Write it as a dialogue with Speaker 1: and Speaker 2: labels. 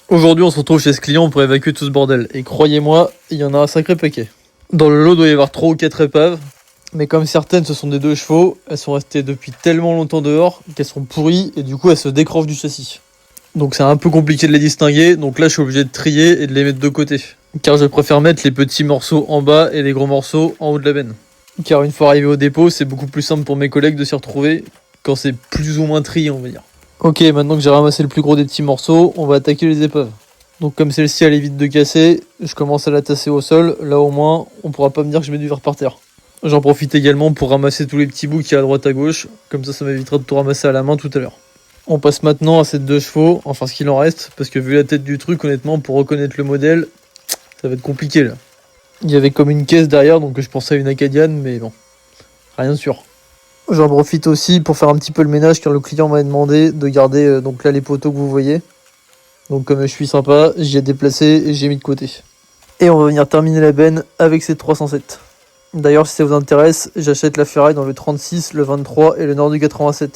Speaker 1: Aujourd'hui, on se retrouve chez ce client pour évacuer tout ce bordel. Et croyez-moi, il y en a un sacré paquet. Dans le lot, il doit y avoir 3 ou 4 épaves. Mais comme certaines, ce sont des 2 chevaux, elles sont restées depuis tellement longtemps dehors qu'elles sont pourries et du coup, elles se décrochent du châssis. Donc c'est un peu compliqué de les distinguer. Donc là, je suis obligé de trier et de les mettre de côté. Car je préfère mettre les petits morceaux en bas et les gros morceaux en haut de la benne. Car une fois arrivé au dépôt, c'est beaucoup plus simple pour mes collègues de s'y retrouver quand c'est plus ou moins trié, on va dire. Ok, maintenant que j'ai ramassé le plus gros des petits morceaux, on va attaquer les épaves. Donc comme celle-ci elle évite de casser, je commence à la tasser au sol, là au moins on pourra pas me dire que je mets du verre par terre. J'en profite également pour ramasser tous les petits bouts qu'il y a à droite à gauche, comme ça m'évitera de tout ramasser à la main tout à l'heure. On passe maintenant à cette 2 chevaux, enfin ce qu'il en reste, parce que vu la tête du truc, honnêtement, pour reconnaître le modèle, ça va être compliqué là. Il y avait comme une caisse derrière, donc je pensais à une Acadiane, mais bon, rien de sûr. J'en profite aussi pour faire un petit peu le ménage car le client m'a demandé de garder donc là les poteaux que vous voyez. Donc comme je suis sympa, j'y ai déplacé et j'ai mis de côté. Et on va venir terminer la benne avec cette 307. D'ailleurs si ça vous intéresse, j'achète la ferraille dans le 36, le 23 et le nord du 87.